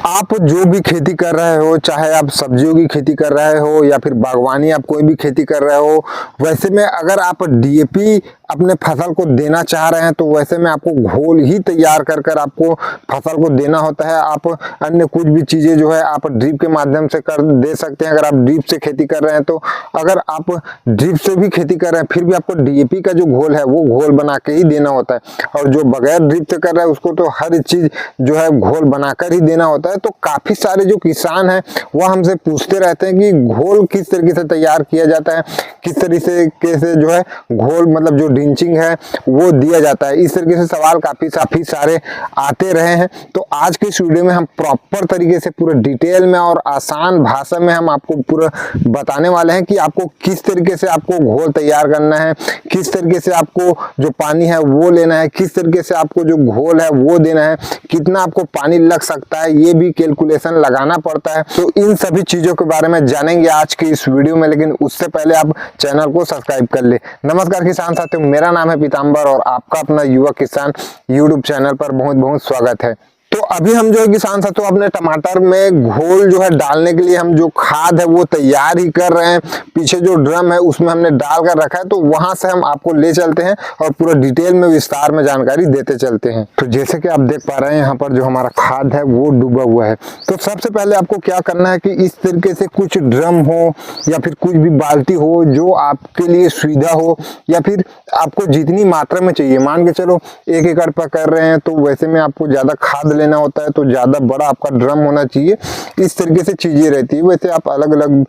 आप जो भी खेती कर रहे हो, चाहे आप सब्जियों की खेती कर रहे हो या फिर बागवानी आप कोई भी खेती कर रहे हो, वैसे में अगर आप डीएपी अपने फसल को देना चाह रहे हैं तो वैसे में आपको घोल ही तैयार कर कर आपको फसल को देना होता है। आप अन्य कुछ भी चीज़ें जो है आप ड्रिप के माध्यम से कर दे सकते हैं। अगर आप ड्रिप से खेती कर रहे हैं तो अगर आप ड्रिप से भी खेती कर रहे हैं फिर भी आपको डीएपी का जो घोल है वो घोल बना के ही देना होता है। और जो बगैर ड्रिप से कर रहा है उसको तो हर चीज़ जो है घोल बनाकर ही देना होता है। तो काफ़ी सारे जो किसान हैं वह हमसे पूछते रहते हैं कि घोल किस तरीके से तैयार किया जाता है, किस तरीके से जो है घोल मतलब जो ड्रिंचिंग है वो दिया जाता है। इस तरीके से सवाल काफ़ी सारे आते रहे हैं। तो आज के इस वीडियो में हम प्रॉपर तरीके से पूरे डिटेल में और आसान भाषा में हम आपको पूरा बताने वाले हैं कि आपको किस तरीके से आपको घोल तैयार करना है, किस तरीके से आपको जो पानी है वो लेना है, किस तरीके से आपको जो घोल है वो देना है, कितना आपको पानी लग सकता है, ये भी कैलकुलेशन लगाना पड़ता है। तो इन सभी चीज़ों के बारे में जानेंगे आज की इस वीडियो में, लेकिन उससे पहले आप चैनल को सब्सक्राइब कर ले। नमस्कार किसान साथियों, मेरा नाम है पीताम्बर और आपका अपना युवा किसान यूट्यूब चैनल पर बहुत बहुत स्वागत है। तो अभी हम जो है किसान साथियों अपने टमाटर में घोल जो है डालने के लिए हम जो खाद है वो तैयार ही कर रहे हैं। पीछे जो ड्रम है उसमें हमने डाल कर रखा है, तो वहां से हम आपको ले चलते हैं और पूरा डिटेल में विस्तार में जानकारी देते चलते हैं। तो जैसे कि आप देख पा रहे हैं यहाँ पर जो हमारा खाद है वो डूबा हुआ है। तो सबसे पहले आपको क्या करना है कि इस तरीके से कुछ ड्रम हो या फिर कुछ भी बाल्टी हो जो आपके लिए सुविधा हो, या फिर आपको जितनी मात्रा में चाहिए, मान के चलो 1 एकड़ पर कर रहे हैं तो वैसे में आपको ज्यादा खाद लेना होता है तो ज्यादा बड़ा आपका ड्रम होना चाहिए। इस तरीके से चीजें रहती है। वैसे आप अलग अलग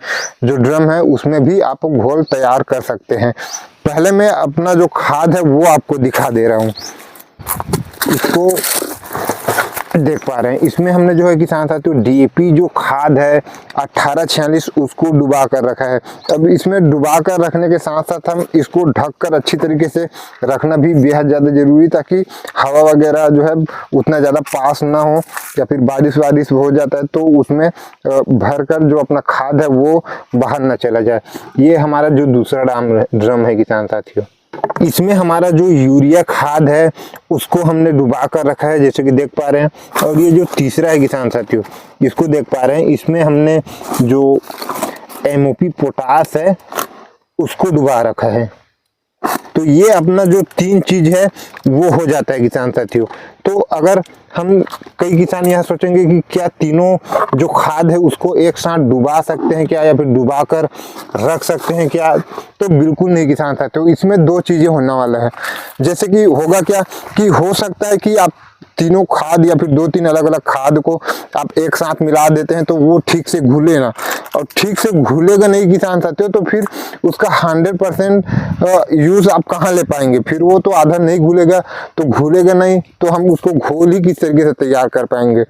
जो ड्रम है उसमें भी आप घोल तैयार कर सकते हैं। पहले मैं अपना जो खाद है वो आपको दिखा दे रहा हूँ। इसको देख पा रहे हैं, इसमें हमने जो है किसान साथियों डीएपी जो खाद है 1846 उसको डुबा कर रखा है। अब इसमें डुबा कर रखने के साथ साथ हम इसको ढक कर अच्छी तरीके से रखना भी बेहद ज़्यादा जरूरी, ताकि हवा वगैरह जो है उतना ज़्यादा पास ना हो या फिर बारिश हो जाता है तो उसमें भर कर जो अपना खाद है वो बाहर ना चला जाए। ये हमारा जो दूसरा ड्रम है किसान साथियों, इसमें हमारा जो यूरिया खाद है उसको हमने डुबा कर रखा है जैसे कि देख पा रहे हैं। और ये जो तीसरा है किसान साथियों, इसको देख पा रहे हैं, इसमें हमने जो एमओपी पोटास है उसको डुबा रखा है। तो ये अपना जो 3 चीज है वो हो जाता है किसान साथियों। तो अगर हम कई किसान यहाँ सोचेंगे कि क्या तीनों जो खाद है उसको एक साथ डुबा सकते हैं क्या, या फिर डुबा कर रख सकते हैं क्या, तो बिल्कुल नहीं किसान साथियों। इसमें 2 चीजें होने वाला है। जैसे कि होगा क्या कि हो सकता है कि आप तीनों खाद या फिर 2-3 अलग अलग खाद को आप एक साथ मिला देते हैं तो वो ठीक से घुले ना, और ठीक से घुलेगा नहीं किसान साथियों तो फिर उसका 100% यूज आप कहाँ ले पाएंगे। फिर वो तो आधा नहीं घुलेगा, तो घुलेगा नहीं तो हम उसको घोल ही किस तरीके से तैयार कर पाएंगे।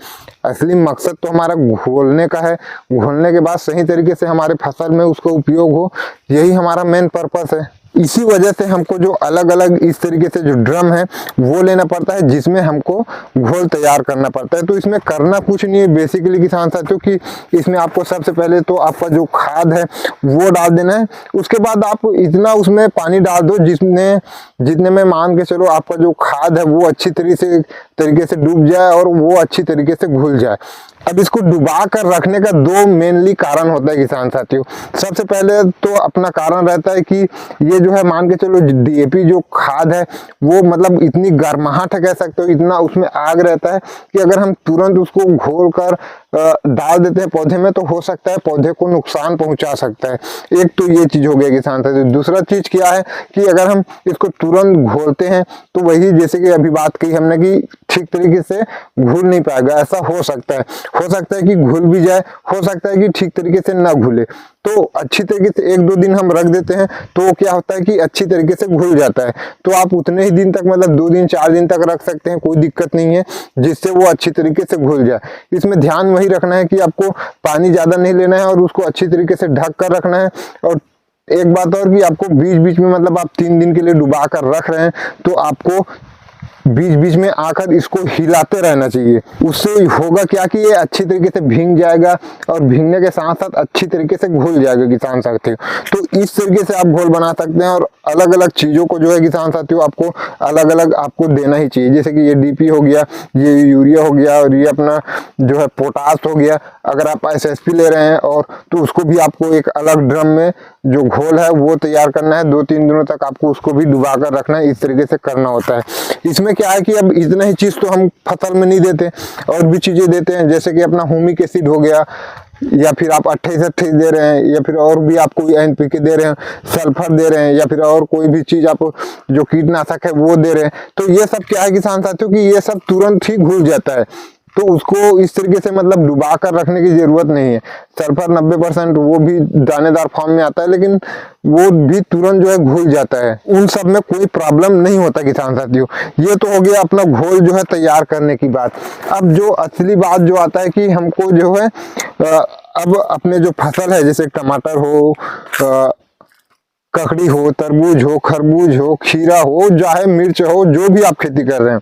असली मकसद तो हमारा घोलने का है, घोलने के बाद सही तरीके से हमारे फसल में उसका उपयोग हो, यही हमारा मेन पर्पस है। इसी वजह से हमको जो अलग अलग इस तरीके से जो ड्रम है वो लेना पड़ता है जिसमें हमको घोल तैयार करना पड़ता है। तो इसमें करना कुछ नहीं है बेसिकली किसान साथियों कि इसमें आपको सबसे पहले तो आपका जो खाद है वो डाल देना है। उसके बाद आप इतना उसमें पानी डाल दो जितने में मान के चलो आपका जो खाद है वो अच्छी तरीके से डूब जाए और वो अच्छी तरीके से घुल जाए। अब इसको डुबा कर रखने का 2 मेनली कारण होता है किसान साथियों। सबसे पहले तो अपना कारण रहता है कि ये जो है मान के चलो डीएपी जो खाद है वो मतलब इतनी गर्माहट है, कह सकते हो इतना उसमें आग रहता है कि अगर हम तुरंत उसको घोल कर डाल देते हैं पौधे में तो हो सकता है पौधे को नुकसान पहुंचा सकता है। एक तो ये चीज हो गया किसान साथियों। दूसरा चीज क्या है कि अगर हम इसको तुरंत घोलते हैं तो वही जैसे कि अभी बात की हमने कि ठीक तरीके से घुल नहीं पाएगा। ऐसा हो सकता है कि घुल भी जाए, हो सकता है कि ठीक तरीके से ना घुले। तो अच्छी तरीके से 1-2 दिन हम रख देते हैं तो क्या होता है कि अच्छी तरीके से घुल जाता है। तो आप उतने ही दिन तक मतलब 2 दिन 4 दिन तक रख सकते हैं, कोई दिक्कत नहीं है, जिससे वो अच्छी तरीके से घुल जाए। इसमें ध्यान वही रखना है कि आपको पानी ज्यादा नहीं लेना है और उसको अच्छी तरीके से ढक कर रखना है। और एक बात और कि आपको बीच बीच में मतलब आप 3 दिन के लिए डुबा कर रख रहे हैं तो आपको बीच बीच में आकर इसको हिलाते रहना चाहिए। उससे होगा क्या कि ये अच्छी तरीके से भीग जाएगा और भीगने के साथ साथ अच्छी तरीके से घुल जाएगा किसान साथियों। तो इस तरीके से आप घोल बना सकते हैं। और अलग अलग चीज़ों को जो है किसान साथियों आपको अलग अलग आपको देना ही चाहिए। जैसे कि ये डीपी हो गया, ये यूरिया हो गया और ये अपना जो है पोटास हो गया। अगर आप एसएसपी ले रहे हैं और तो उसको भी आपको एक अलग ड्रम में जो घोल है वो तैयार करना है। 2-3 दिनों तक आपको उसको भी डुबा कर रखना है। इस तरीके से करना होता है। इसमें क्या है कि अब इतना ही चीज़ तो हम फसल में नहीं देते, और भी चीज़ें देते हैं। जैसे कि अपना ह्यूमिक एसिड हो गया, या फिर आप 28-28 दे रहे हैं, या फिर और भी आप कोई एनपीके दे रहे हैं, सल्फर दे रहे हैं, या फिर और कोई भी चीज़ आप जो कीटनाशक है वो दे रहे हैं। तो ये सब क्या है किसान साथियों कि ये सब तुरंत ही घुल जाता है। तो उसको इस तरीके से मतलब डुबा कर रखने की जरूरत नहीं है। सल्फर 90% वो भी दानेदार फॉर्म में आता है, लेकिन वो भी तुरंत जो है घुल जाता है। उन सब में कोई प्रॉब्लम नहीं होता किसान साथियों। ये तो हो गया अपना घोल जो है तैयार करने की बात। अब जो असली बात जो आता है कि हमको जो है अब अपने जो फसल है, जैसे टमाटर हो, ककड़ी हो, तरबूज हो, खरबूज हो, खीरा हो, चाहे मिर्च हो, जो भी आप खेती कर रहे हैं,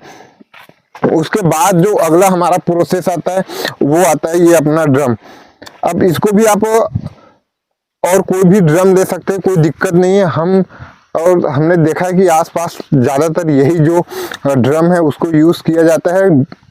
उसके बाद जो अगला हमारा प्रोसेस आता है वो आता है ये अपना ड्रम। अब इसको भी आप और कोई भी ड्रम ले सकते हैं, कोई दिक्कत नहीं है। हमने देखा है कि आसपास ज़्यादातर यही जो ड्रम है उसको यूज़ किया जाता है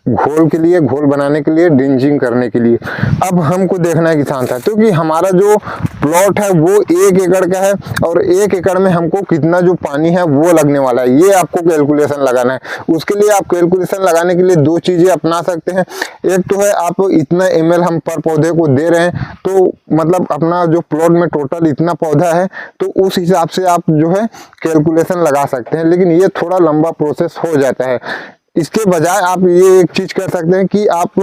घोल के लिए, घोल बनाने के लिए, ड्रिंचिंग करने के लिए। अब हमको देखना है किसान साहब, क्योंकि हमारा जो प्लॉट है वो 1 एकड़ का है और 1 एकड़ में हमको कितना जो पानी है वो लगने वाला है, ये आपको कैलकुलेशन लगाना है। उसके लिए आप कैलकुलेशन लगाने के लिए 2 चीज़ें अपना सकते हैं। एक तो है आप इतना ml हम पर पौधे को दे रहे हैं, तो मतलब अपना जो प्लॉट में टोटल इतना पौधा है, तो उस हिसाब से आप जो है कैलकुलेशन लगा सकते हैं। लेकिन ये थोड़ा लंबा प्रोसेस हो जाता है। इसके बजाय आप ये एक चीज कर सकते हैं कि आप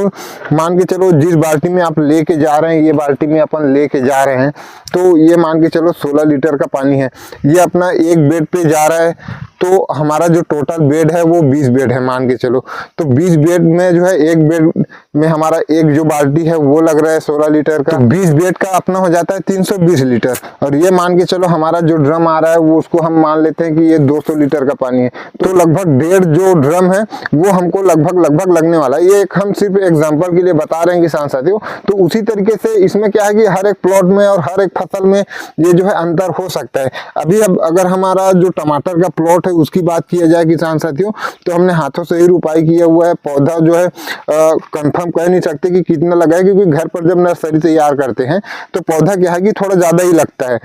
मान के चलो जिस बाल्टी में आप लेके जा रहे हैं, ये बाल्टी में अपन लेके जा रहे हैं, तो ये मान के चलो 16 लीटर का पानी है, ये अपना एक बेड पे जा रहा है। तो हमारा जो टोटल बेड है वो 20 बेड है मान के चलो। तो 20 बेड में जो है एक बेड में हमारा एक जो बाल्टी है वो लग रहा है 16 लीटर का, 20 बेड का अपना हो जाता है 320 लीटर। और ये मान के चलो हमारा जो ड्रम आ रहा है वो उसको हम मान लेते हैं कि ये 200 लीटर का पानी है। तो लगभग 1.5 जो ड्रम है वो हमको लगभग लगने वाला है। ये एक हम सिर्फ एग्जांपल के लिए बता रहे हैं किसान साथियों। तो उसी तरीके से इसमें क्या है कि हर एक प्लॉट में और हर एक फसल में ये जो है अंतर हो सकता है। अभी अब अगर हमारा जो टमाटर का प्लॉट है उसकी बात किया जाए किसान साथियों, तो हमने हाथों से ही रुपाई किया हुआ है। पौधा जो है कंफर्म कह नहीं सकते कि कितना लगा है, क्योंकि घर पर जब नर्सरी तैयार करते हैं तो पौधा क्या है कि थोड़ा ज़्यादा ही लगता है।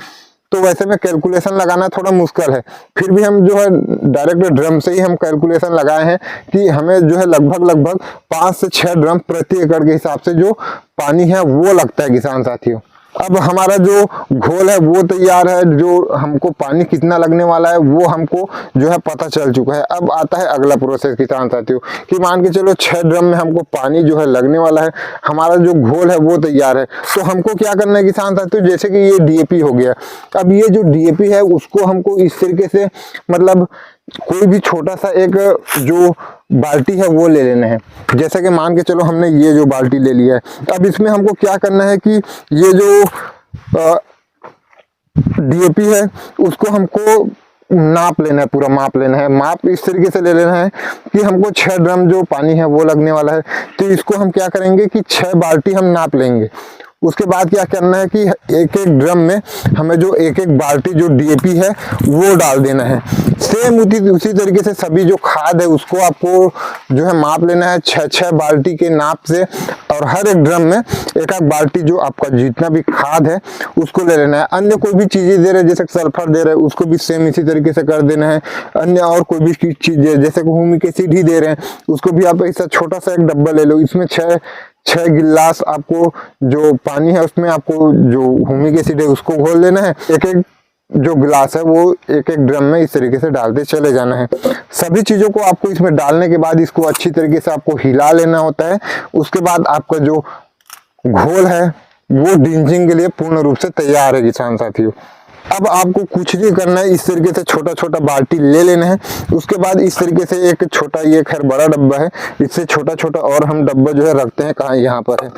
तो वैसे में कैलकुलेशन लगाना थोड़ा मुश्किल है। फिर भी हम जो है डायरेक्ट ड्रम से ही हम कैलकुलेशन लगाए हैं कि हमें जो है लगभग 5 से 6 ड्रम प्रति एकड़ के हिसाब से जो पानी है वो लगता है किसान साथियों। अब हमारा जो घोल है वो तैयार है, जो हमको पानी कितना लगने वाला है वो हमको जो है पता चल चुका है। अब आता है अगला प्रोसेस किसान साथियों कि मान के चलो 6 ड्रम में हमको पानी जो है लगने वाला है, हमारा जो घोल है वो तैयार है। तो हमको क्या करना है किसान साथियों, जैसे कि ये डीएपी हो गया। अब ये जो डीएपी है उसको हमको इस तरीके से मतलब कोई भी छोटा सा एक जो बाल्टी है वो ले लेना है। जैसे कि मान के चलो हमने ये जो बाल्टी ले लिया है। अब इसमें हमको क्या करना है कि ये जो डीएपी है उसको हमको नाप लेना है, पूरा माप लेना है। माप इस तरीके से ले लेना है कि हमको 6 ड्रम जो पानी है वो लगने वाला है। तो इसको हम क्या करेंगे कि 6 बाल्टी हम नाप लेंगे। उसके बाद क्या करना है कि एक एक ड्रम में हमें जो एक एक बाल्टी जो डीएपी है वो डाल देना है। सेम उसी तरीके से सभी जो खाद है उसको आपको जो है माप लेना है 6 बाल्टी के नाप से। और हर एक ड्रम में एक बाल्टी जो आपका जितना भी खाद है उसको ले लेना है। अन्य कोई भी चीज़ें दे रहे हैं, जैसे सल्फर दे रहे हैं, उसको भी सेम इसी तरीके से कर देना है। अन्य और कोई भी चीज़ें जैसे ह्यूमिक एसिड ही दे रहे हैं, उसको भी आप ऐसा छोटा सा एक डब्बा ले लो। इसमें 6 गिलास आपको जो पानी है उसमें आपको जो ह्यूमिक एसिड है उसको घोल लेना है। एक एक जो गिलास है वो एक एक ड्रम में इस तरीके से डालते चले जाना है। सभी चीज़ों को आपको इसमें डालने के बाद इसको अच्छी तरीके से आपको हिला लेना होता है। उसके बाद आपका जो घोल है वो ड्रिंचिंग के लिए पूर्ण रूप से तैयार है किसान साथियों। अब आपको कुछ नहीं करना है, इस तरीके से छोटा छोटा बाल्टी ले लेना है। उसके बाद इस तरीके से एक छोटा, ये खैर बड़ा डब्बा है, इससे छोटा छोटा और हम डब्बा जो है रखते हैं कहाँ, यहाँ पर है।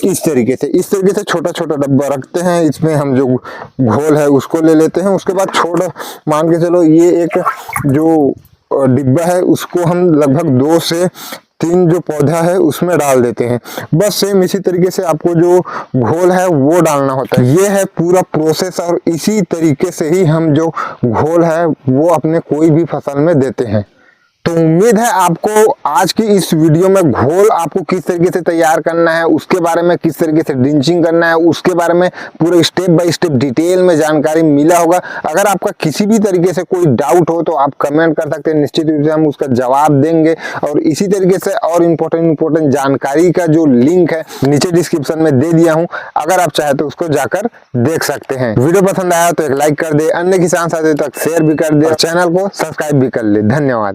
इस तरीके से छोटा छोटा डब्बा रखते हैं। इसमें हम जो घोल है उसको ले लेते हैं। उसके बाद मान के चलो ये एक जो डिब्बा है उसको हम लगभग 2 से 3 जो पौधा है उसमें डाल देते हैं। बस सेम इसी तरीके से आपको जो घोल है वो डालना होता है। ये है पूरा प्रोसेस और इसी तरीके से ही हम जो घोल है वो अपने कोई भी फसल में देते हैं। तो उम्मीद है आपको आज की इस वीडियो में घोल आपको किस तरीके से तैयार करना है, उसके बारे में किस तरीके से ड्रिंचिंग करना है, उसके बारे में पूरे स्टेप बाय स्टेप डिटेल में जानकारी मिला होगा। अगर आपका किसी भी तरीके से कोई डाउट हो तो आप कमेंट कर सकते हैं, निश्चित रूप से हम उसका जवाब देंगे। और इसी तरीके से और इम्पोर्टेंट जानकारी का जो लिंक है नीचे डिस्क्रिप्शन में दे दिया हूँ, अगर आप चाहे तो उसको जाकर देख सकते हैं। वीडियो पसंद आया तो एक लाइक कर दे, अन्य किसान साथियों तक शेयर भी कर दे और चैनल को सब्सक्राइब भी कर ले। धन्यवाद।